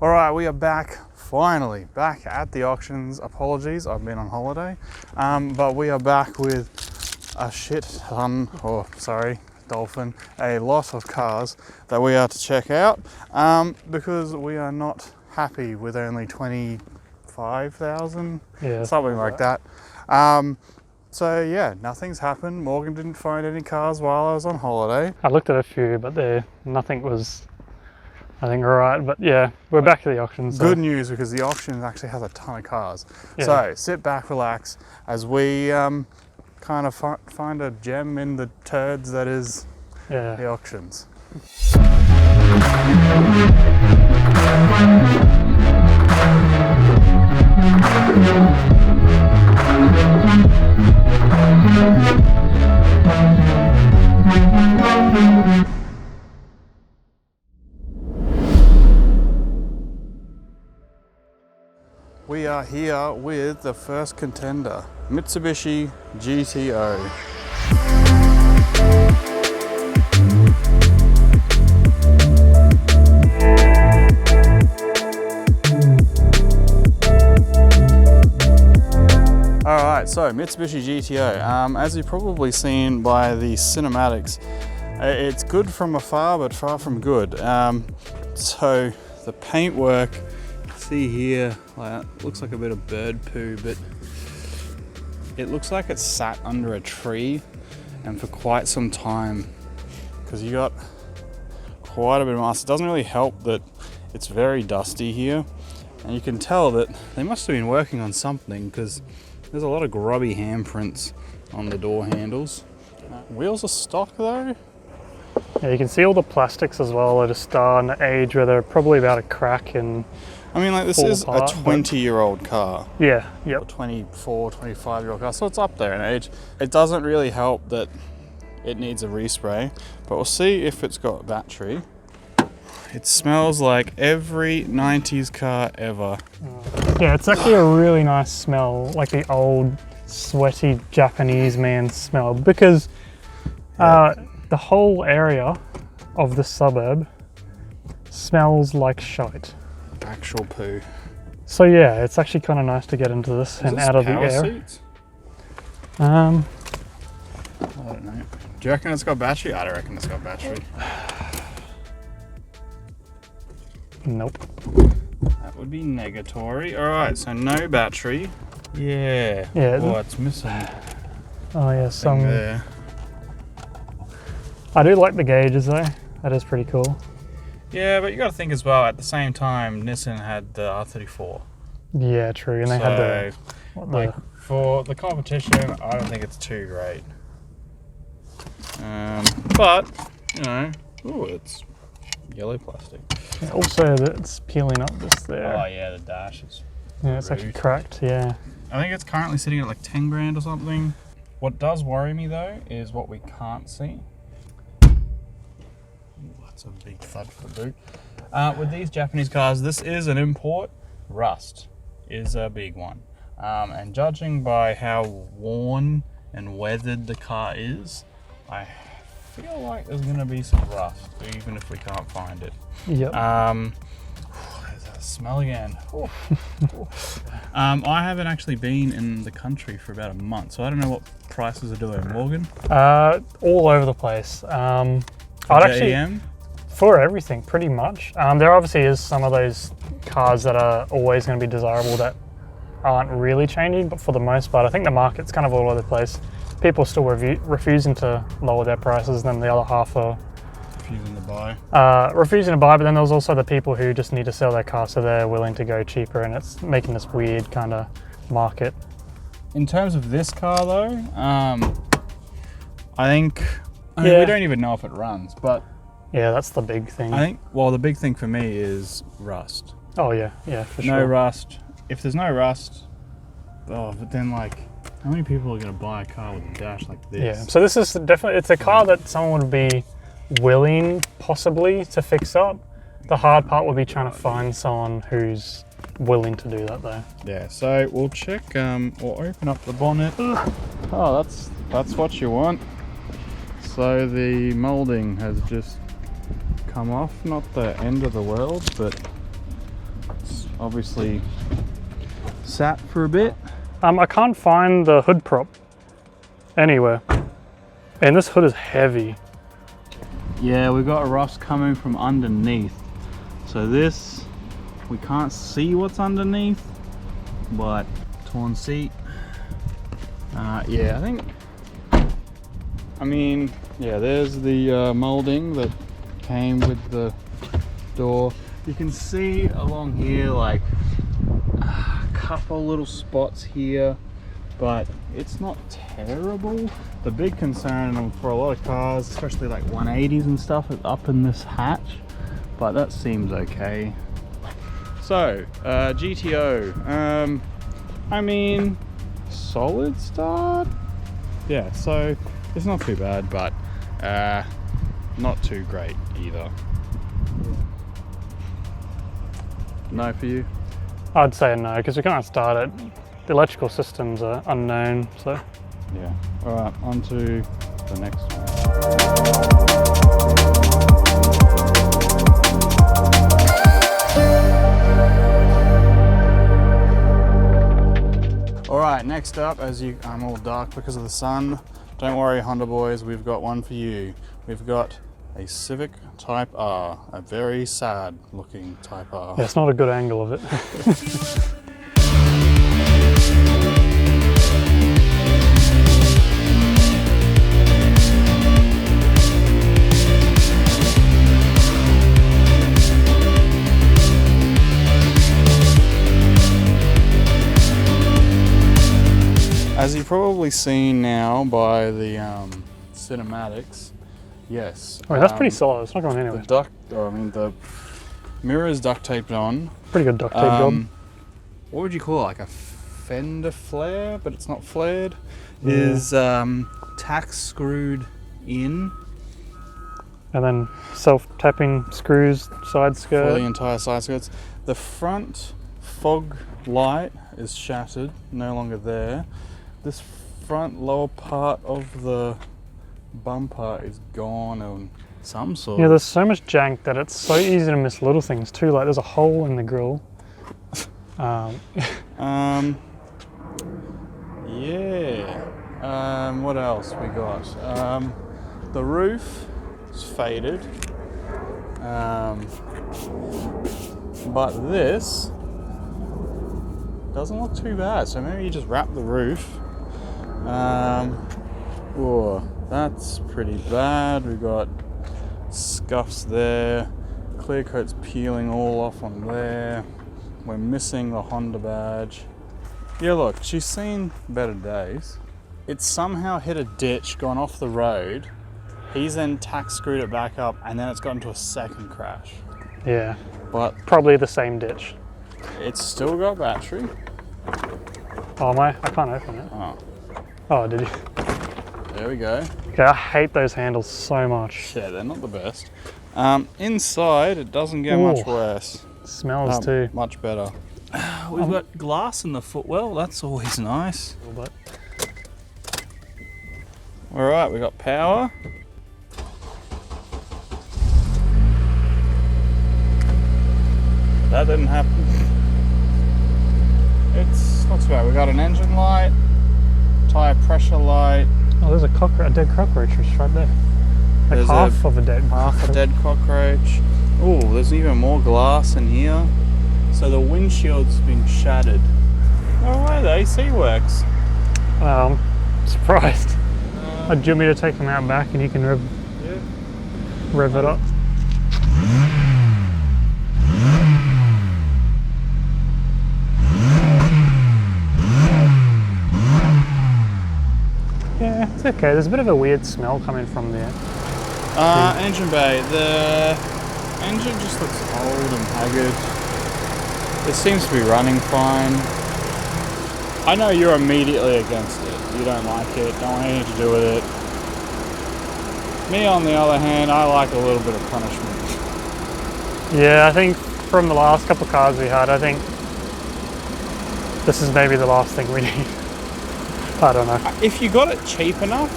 All right, we are back, finally back at the auctions. Apologies, I've been on holiday, but we are back with a a lot of cars that we are to check out because we are not happy with only 25,000, something like that. So yeah, nothing's happened. Morgan didn't find any cars while I was on holiday. I looked at a few, but nothing was, I think, right. But yeah, we're back at the auction. So. Good news, because the auction actually has a ton of cars. Yeah. So sit back, relax, as we kind of find a gem in the turds that is the auctions. We are here with the first contender, Mitsubishi GTO. Alright, so Mitsubishi GTO, as you've probably seen by the cinematics, it's good from afar but far from good. So the paintwork, see here, looks like a bit of bird poo, but it looks like it's sat under a tree and for quite some time, because you got quite a bit of moss. It doesn't really help that it's very dusty here, and you can tell that they must have been working on something because there's a lot of grubby handprints on the door handles. Wheels are stock though. Yeah, you can see all the plastics as well are just starting to age where they're probably about to crack and I mean, like, this is a 20-year-old car. Yeah, yep. 24, 25-year-old car, so it's up there in age. It doesn't really help that it needs a respray, but we'll see if it's got battery. It smells like every 90s car ever. Yeah, it's actually a really nice smell, like the old, sweaty Japanese man smell, because the whole area of the suburb smells like shite. Actual poo. So yeah, it's actually kind of nice to get into this and out of the air. Seats? I don't know. Do you reckon it's got battery? I don't reckon it's got battery. Nope. That would be negatory. Alright, so no battery. Yeah. Oh, it's missing. Oh yeah, some there. I do like the gauges though. That is pretty cool. Yeah, but you got to think as well, at the same time, Nissan had the R34. Yeah, true. And they had for the competition, I don't think it's too great. But, you know, ooh, it's yellow plastic. Also, it's peeling up just there. Oh yeah, the dash is it's actually cracked, yeah. I think it's currently sitting at like 10 grand or something. What does worry me though, is what we can't see. A big thud for the boot. With these Japanese cars, this is an import. Rust is a big one. And judging by how worn and weathered the car is, I feel like there's going to be some rust, even if we can't find it. Yep. There's that smell again. I haven't actually been in the country for about a month, so I don't know what prices are doing. Morgan? All over the place. I'd actually... For everything, pretty much. There obviously is some of those cars that are always going to be desirable that aren't really changing, but for the most part, I think the market's kind of all over the place. People are still refusing to lower their prices, then the other half are refusing to buy. But then there's also the people who just need to sell their car, so they're willing to go cheaper, and it's making this weird kind of market. In terms of this car though, I mean, we don't even know if it runs, but yeah, that's the big thing. I think, well, the big thing for me is rust. Oh yeah, for sure. No rust. If there's no rust, but then like, how many people are going to buy a car with a dash like this? Yeah, so this is definitely, it's a car that someone would be willing, possibly, to fix up. The hard part would be trying to find someone who's willing to do that though. Yeah, so we'll check, we'll open up the bonnet. Oh, that's what you want. So the moulding has just come off, not the end of the world, but obviously sat for a bit. I can't find the hood prop anywhere. And this hood is heavy. Yeah, we got a rust coming from underneath. So this, we can't see what's underneath, but torn seat. Yeah, I mean, yeah, there's the molding that came with the door. You can see along here like a couple little spots here, but it's not terrible. The big concern for a lot of cars, especially like 180s and stuff, is up in this hatch, but that seems okay. So, GTO, I mean, solid start. Yeah, so it's not too bad, but not too great either. No for you? I'd say no, because we can't start it. The electrical systems are unknown, so. Yeah. All right, on to the next one. All right, next up, I'm all dark because of the sun. Don't worry, Honda boys, we've got one for you. We've got a Civic Type R, a very sad looking Type R. Yeah, it's not a good angle of it. As you've probably seen now by the cinematics, yes. Oh, that's pretty solid. It's not going anywhere. The mirror's duct taped on. Pretty good duct tape job. What would you call it? Like a fender flare, but it's not flared. Yeah. Is tack screwed in. And then self-tapping screws, side skirt. For the entire side skirts. The front fog light is shattered, no longer there. This front lower part of the bumper is gone on some sort. Yeah, there's so much jank that it's so easy to miss little things too. Like there's a hole in the grille. Yeah. What else we got? The roof is faded. But this doesn't look too bad. So maybe you just wrap the roof. Oh, that's pretty bad. We've got scuffs there. Clear coat's peeling all off on there. We're missing the Honda badge. Yeah, look, she's seen better days. It's somehow hit a ditch, gone off the road. He's then tack screwed it back up, and then it's got into a second crash. Yeah, but probably the same ditch. It's still got battery. Oh, I can't open it. Oh, did you? There we go. Okay, I hate those handles so much. Yeah, they're not the best. Inside, it doesn't get much worse. Smells too. Much better. We've got glass in the footwell. That's always nice. A little bit. All right, we got power. That didn't happen. It's not too bad. We got an engine light, tire pressure light. Oh, there's a dead cockroach just right there. Like there's half a dead cockroach. Oh, there's even more glass in here. So the windshield's been shattered. No way, the AC works. I'm surprised. Do you want me to take them out back and you can rev it up? Yeah, it's okay. There's a bit of a weird smell coming from there. Engine bay. The engine just looks old and haggard. It seems to be running fine. I know you're immediately against it. You don't like it, don't want anything to do with it. Me, on the other hand, I like a little bit of punishment. Yeah, I think from the last couple of cars we had, I think this is maybe the last thing we need. I don't know. If you got it cheap enough,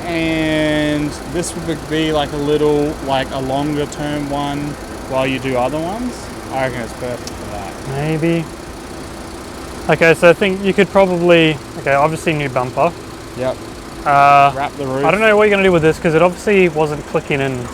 and this would be like a little, like a longer term one while you do other ones, I reckon it's perfect for that. Maybe. Okay, so I think you could probably, okay, obviously new bumper. Yep. Wrap the roof. I don't know what you're going to do with this because it obviously wasn't clicking in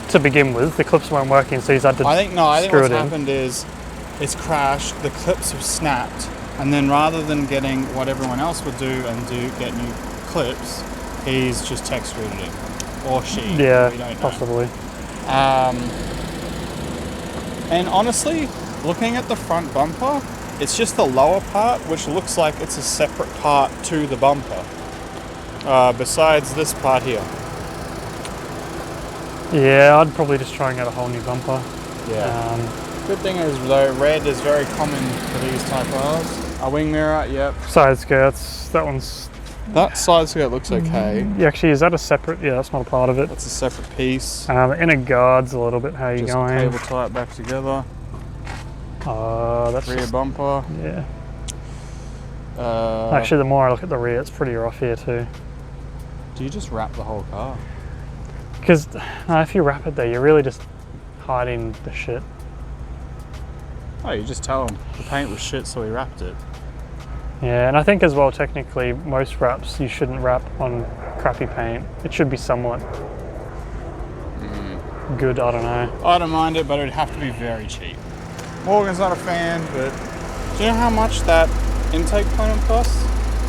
to begin with. The clips weren't working, so you had to I think what's it in. happened is it's crashed, the clips have snapped, and then rather than getting what everyone else would do and get new clips, he's just tech screwed it in. Or she. Yeah, we don't know. possibly. And honestly, looking at the front bumper, it's just the lower part, which looks like it's a separate part to the bumper. Besides this part here. Yeah, I'd probably just try and get a whole new bumper. Yeah. Good thing is though, red is very common for these type of cars. A wing mirror, yep. Side skirts, that side skirt looks okay. Yeah, actually, is that a separate? Yeah, that's not a part of it. That's a separate piece. The inner guard's a little bit. How you just going? Cable tie it back together. That's rear bumper. Yeah. Uh, Actually, the more I look at the rear, it's pretty rough here too. Do you just wrap the whole car? Because if you wrap it there, you're really just hiding the shit. Oh, you just tell him the paint was shit, so we wrapped it. Yeah, and I think as well, technically, most wraps you shouldn't wrap on crappy paint. It should be somewhat good. I don't know. I don't mind it, but it would have to be very cheap. Morgan's not a fan, but do you know how much that intake panel costs?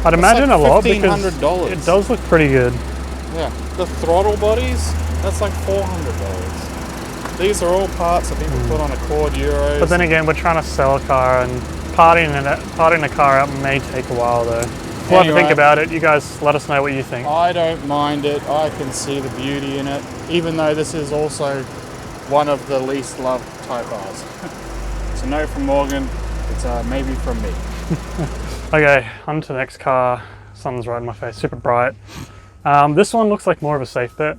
I'd imagine like a lot because $1,500. It does look pretty good. Yeah, the throttle bodies, that's like $400. These are all parts that people put on Accord Euros. But then again, we're trying to sell a car, and parting a car out may take a while though. We'll have to think about it. You guys let us know what you think. I don't mind it. I can see the beauty in it, even though this is also one of the least loved type R's. It's a no from Morgan. It's a maybe from me. Okay, on to the next car. Sun's right in my face, super bright. This one looks like more of a safe bet.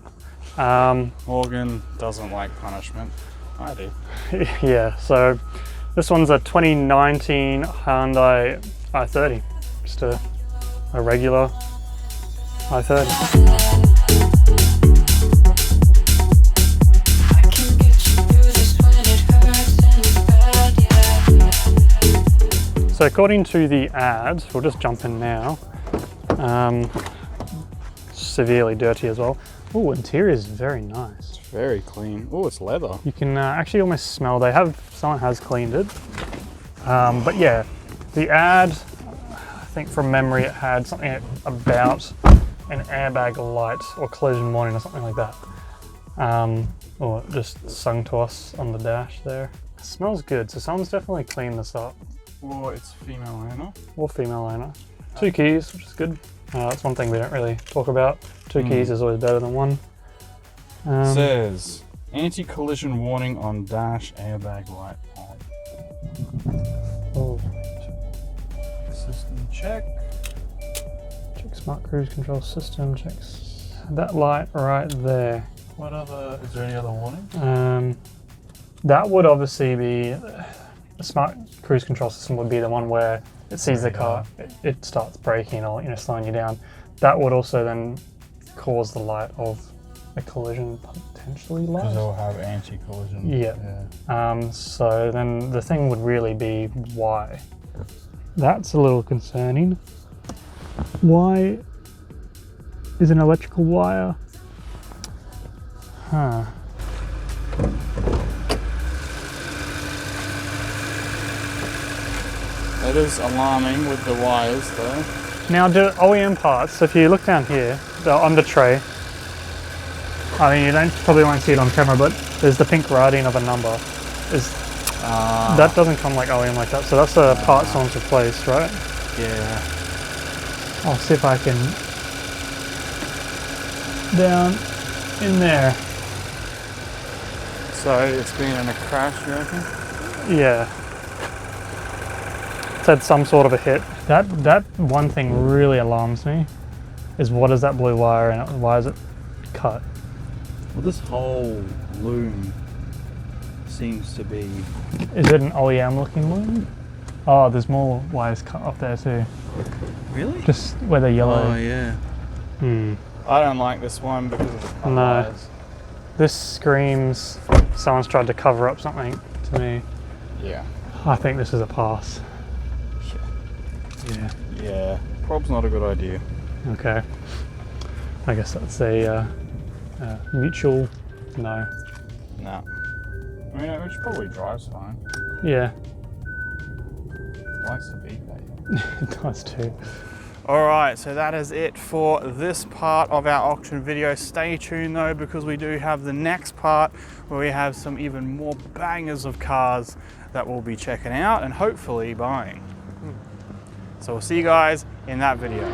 Morgan doesn't like punishment. I do. Yeah, so this one's a 2019 Hyundai i30. Just a regular i30. So according to the ads, we'll just jump in now. Severely dirty as well. Oh, interior is very nice. It's very clean. Oh, it's leather. You can actually almost smell. Someone has cleaned it. But yeah, the ad, I think from memory, it had something about an airbag light or collision warning or something like that. Or it just sung to us on the dash there. It smells good, so someone's definitely cleaned this up. Or it's female owner. Or female owner. 2 keys, which is good. That's one thing we don't really talk about. 2 keys is always better than 1. Says anti-collision warning on dash airbag light. Oh. System check. Check smart cruise control system. Checks that light right there. Is there any other warning? That would obviously be the smart cruise control system would be the one where it sees the car, it starts braking or slowing you down. That would also then cause the light of a collision potentially light. Because they'll have anti-collision. Yeah. So then the thing would really be why. That's a little concerning. Why is an electrical wire? Huh. That is alarming with the wires though. Now do OEM parts, if you look down here, on the tray, I mean you probably won't see it on camera, but there's the pink writing of a number. That doesn't come like OEM like that, so that's a part someone's replaced, right? Yeah. I'll see if I can, down in there. So it's been in a crash, you reckon? Yeah. It's had some sort of a hit. That one thing really alarms me, is what is that blue wire and why is it cut? Well, this whole loom seems to be... Is it an OEM looking loom? Oh, there's more wires cut off there too. Really? Just where they're yellow. Oh yeah. I don't like this one because of the cut wires. This screams someone's tried to cover up something to me. Yeah. I think this is a pass. Yeah. Yeah. Prob's not a good idea. Okay. I guess that's a mutual no. No. I mean, which probably drives fine. Yeah. Likes the beat though. It does too. Alright, so that is it for this part of our auction video. Stay tuned though, because we do have the next part where we have some even more bangers of cars that we'll be checking out and hopefully buying. So we'll see you guys in that video.